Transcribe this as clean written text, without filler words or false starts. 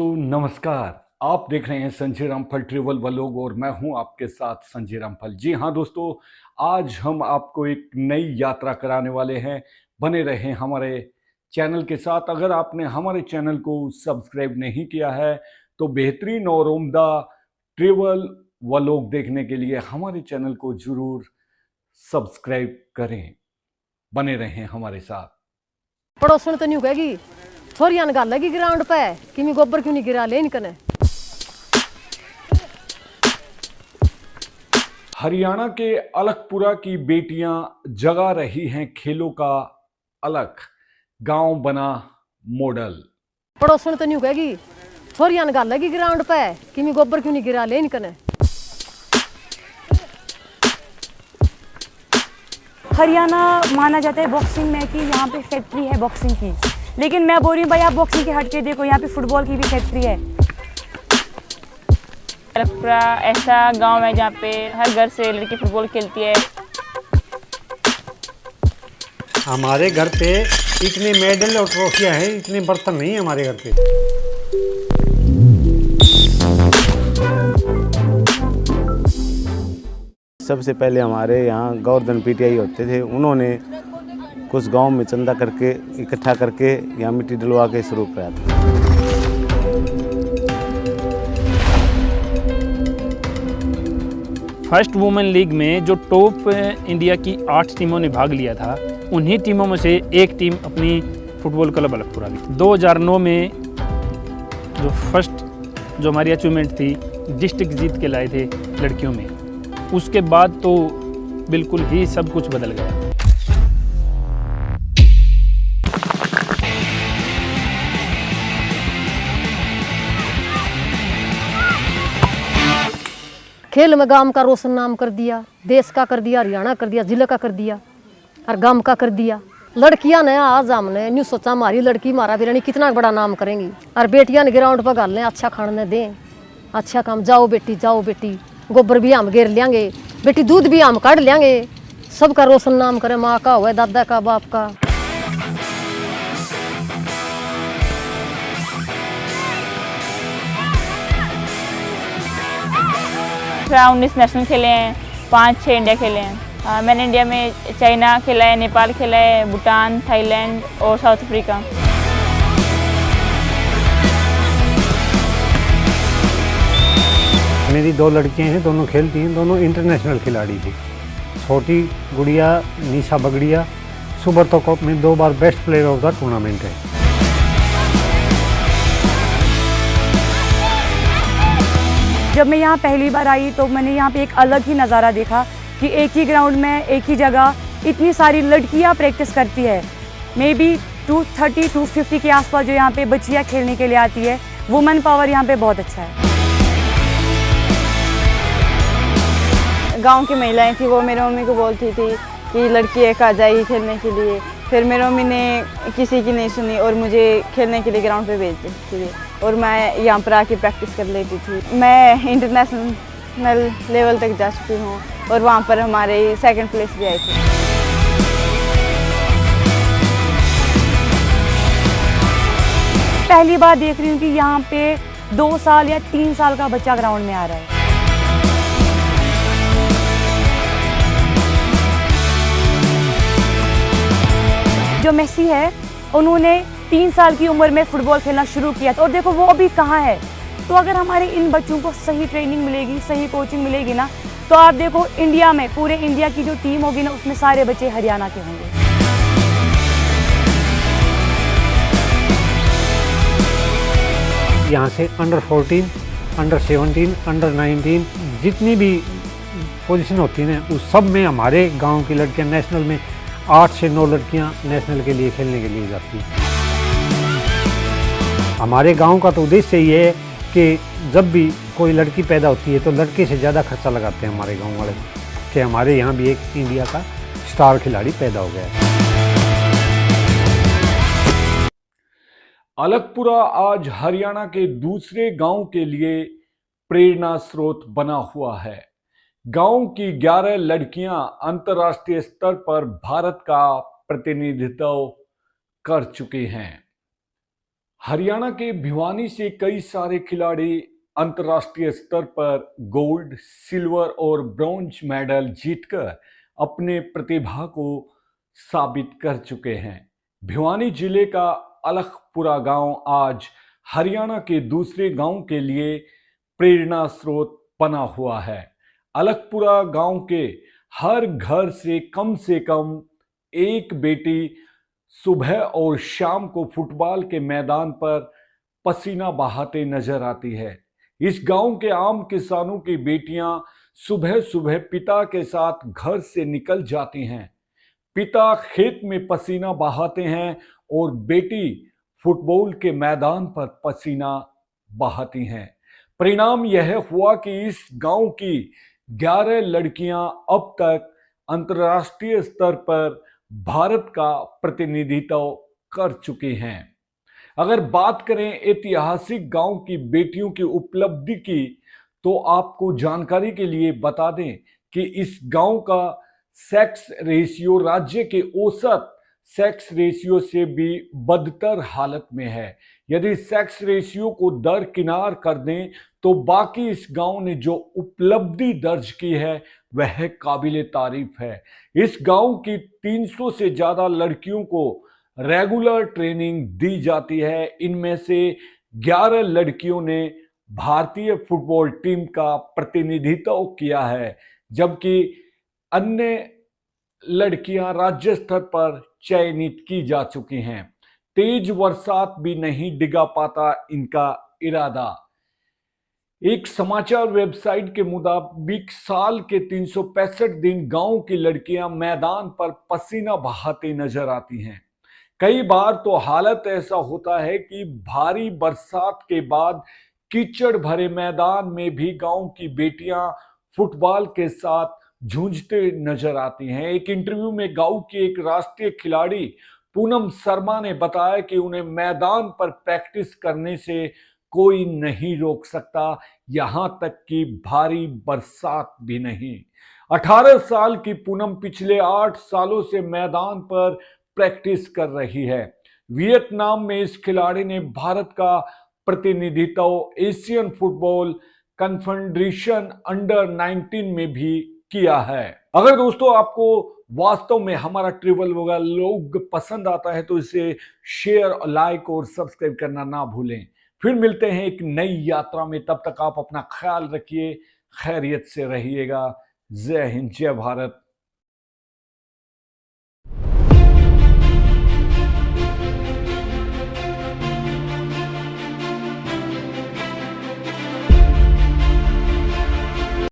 दोस्तों नमस्कार। आप देख रहे हैं संजय रामफल ट्रेवल व्लॉग और मैं हूं आपके साथ संजय रामफल। जी हां दोस्तों, आज हम आपको एक नई यात्रा कराने वाले हैं। बने रहें हमारे चैनल के साथ। अगर आपने हमारे चैनल को सब्सक्राइब नहीं किया है तो बेहतरीन और उम्दा ट्रेवल व्लॉग देखने के लिए हमारे चैनल को जरूर सब्सक्राइब करें। बने रहें हमारे साथ। पड़ोसन तो नहीं कहेगी छोरिया ने गल है ग्राउंड पे कि मैं गोबर क्यों नहीं गिरा ले कने। हरियाणा के अलकपुरा की बेटियां जगा रही हैं खेलों का अलग, गांव बना मॉडल। पड़ोसन तो नहीं कहेगी छोरिया ने गल है ग्राउंड पे कि मैं गोबर क्यों नहीं गिरा ले कने। हरियाणा माना जाता है बॉक्सिंग में कि यहाँ पे फैक्ट्री है बॉक्सिंग की, लेकिन मैं बोल रही हूँ भाई आप बॉक्सिंग के हट के देखो, यहाँ पे फुटबॉल की भी फैक्ट्री है। अलकपुरा ऐसा गांव है जहाँ पे हर घर से लड़की फुटबॉल खेलती है। हमारे घर पे इतने मेडल और ट्रॉफियाँ हैं, इतने बर्तन नहीं है हमारे घर पे। सबसे पहले हमारे यहाँ गोवर्धन पीटीआई होते थे, उन्होंने कुछ गांव में चंदा करके इकट्ठा करके यहाँ मिट्टी डलवा के शुरू किया था। फर्स्ट वुमेन लीग में जो टॉप इंडिया की 8 टीमों ने भाग लिया था, उन्हीं टीमों में से एक टीम अपनी फुटबॉल क्लब अलकपुरा की 2009 में जो हमारी अचीवमेंट थी, डिस्ट्रिक्ट जीत के लाए थे लड़कियों में। उसके बाद तो बिल्कुल ही सब कुछ बदल गया। खेल में गांव का रोशन नाम कर दिया, देश का कर दिया, हरियाणा कर दिया, जिले का कर दिया और गांव का कर दिया। लड़कियां ने आज हमने न्यू सोचा हमारी लड़की हमारा बिरानी कितना बड़ा नाम करेंगी, और बेटियां ने ग्राउंड पर गाल लें, अच्छा खाने दें, अच्छा काम। जाओ बेटी गोबर भी हम घेर लेंगे, बेटी दूध भी हम काढ़ लेंगे। सबका रोशन नाम करें, माँ का हुआ, दादा का, बाप का। 19 नेशनल खेले हैं, 5-6 इंडिया खेले हैं। मैंने इंडिया में चाइना खेला है, नेपाल खेला है, भूटान, थाईलैंड और साउथ अफ्रीका। मेरी 2 लड़कियां हैं, दोनों खेलती हैं, दोनों इंटरनेशनल खिलाड़ी थी। छोटी गुड़िया निशा बगड़िया सुब्रतो कप में 2 बार best player of the tournament है। जब मैं यहाँ पहली बार आई तो मैंने यहाँ पे एक अलग ही नज़ारा देखा कि एक ही ग्राउंड में एक ही जगह इतनी सारी लड़कियाँ प्रैक्टिस करती है। मे बी 230-250 के आसपास जो यहाँ पे बच्चियाँ खेलने के लिए आती है। वुमेन पावर यहाँ पे बहुत अच्छा है। गांव की महिलाएं थी, वो मेरी मम्मी को बोलती थी कि लड़की एक आ जाएगी खेलने के लिए। फिर मेरी मम्मी ने किसी की नहीं सुनी और मुझे खेलने के लिए ग्राउंड पे भेज दी थी, और मैं यहाँ पर आके प्रैक्टिस कर लेती थी। मैं इंटरनेशनल लेवल तक जा चुकी हूँ और वहाँ पर हमारे 2nd प्लेस भी आई थी। पहली बार देख रही हूँ कि यहाँ पे 2 साल या 3 साल का बच्चा ग्राउंड में आ रहा है। जो मेसी है, उन्होंने 3 साल की उम्र में फुटबॉल खेलना शुरू किया था, और देखो वो अभी कहाँ है। तो अगर हमारे इन बच्चों को सही ट्रेनिंग मिलेगी, सही कोचिंग मिलेगी ना, तो आप देखो इंडिया में, पूरे इंडिया की जो टीम होगी ना, उसमें सारे बच्चे हरियाणा के होंगे। यहाँ से अंडर 14, अंडर 17, अंडर 19 जितनी भी पोजीशन होती है ना, उस सब में हमारे गांव की लड़कियां नेशनल में 8 से 9 लड़कियां नेशनल के लिए खेलने के लिए जाती हैं। हमारे गांव का तो उद्देश्य ये है कि जब भी कोई लड़की पैदा होती है तो लड़के से ज़्यादा खर्चा लगाते हैं हमारे गांव वाले, कि हमारे यहाँ भी एक इंडिया का स्टार खिलाड़ी पैदा हो गया है। अलकपुरा आज हरियाणा के दूसरे गांव के लिए प्रेरणा स्रोत बना हुआ है। गांव की 11 लड़कियां अंतर्राष्ट्रीय स्तर पर भारत का प्रतिनिधित्व कर चुकी हैं। हरियाणा के भिवानी से कई सारे खिलाड़ी अंतर्राष्ट्रीय स्तर पर गोल्ड, सिल्वर और ब्रॉन्ज मेडल जीतकर अपने प्रतिभा को साबित कर चुके हैं। भिवानी जिले का अलखपुरा गांव आज हरियाणा के दूसरे गांव के लिए प्रेरणा स्रोत बना हुआ है। अलखपुरा गांव के हर घर से कम एक बेटी सुबह और शाम को फुटबॉल के मैदान पर पसीना बहाते नजर आती है। इस गांव के आम किसानों की बेटियां सुबह सुबह पिता के साथ घर से निकल जाती हैं। पिता खेत में पसीना बहाते हैं और बेटी फुटबॉल के मैदान पर पसीना बहाती हैं। परिणाम यह हुआ कि इस गांव की 11 लड़कियां अब तक अंतर्राष्ट्रीय स्तर पर भारत का प्रतिनिधित्व कर चुकी हैं। अगर बात करें ऐतिहासिक गांव की बेटियों की उपलब्धि की, तो आपको जानकारी के लिए बता दें कि इस गांव का सेक्स रेशियो राज्य के औसत सेक्स रेशियो से भी बदतर हालत में है। यदि सेक्स रेशियो को दरकिनार कर दें तो बाकी इस गांव ने जो उपलब्धि दर्ज की है वह काबिले तारीफ है। इस गांव की 300 से ज्यादा लड़कियों को रेगुलर ट्रेनिंग दी जाती है। इनमें से 11 लड़कियों ने भारतीय फुटबॉल टीम का प्रतिनिधित्व किया है, जबकि अन्य लड़कियां राज्य स्तर पर चयनित की जा चुकी हैं। तेज बरसात भी नहीं डिगा पाता इनका इरादा। एक समाचार वेबसाइट के मुताबिक साल के 365 दिन गांव की लड़कियां मैदान पर पसीना बहाती नजर आती हैं। कई बार तो हालत ऐसा होता है कि भारी बरसात के बाद कीचड़ भरे मैदान में भी गांव की बेटियां फुटबॉल के साथ जूझते नजर आती हैं। एक इंटरव्यू में गांव की एक राष्ट्रीय खिलाड़ी पूनम शर्मा ने बताया कि उन्हें मैदान पर प्रैक्टिस करने से कोई नहीं रोक सकता, यहां तक कि भारी बरसात भी नहीं। 18 साल की पूनम पिछले 8 सालों से मैदान पर प्रैक्टिस कर रही है। वियतनाम में इस खिलाड़ी ने भारत का प्रतिनिधित्व एशियन फुटबॉल कन्फेडरेशन अंडर 19 में भी किया है। अगर दोस्तों आपको वास्तव में हमारा ट्रैवल व्लॉग पसंद आता है तो इसे शेयर, लाइक और सब्सक्राइब करना ना भूलें। फिर मिलते हैं एक नई यात्रा में, तब तक आप अपना ख्याल रखिए, खैरियत से रहिएगा। जय हिंद, जय भारत।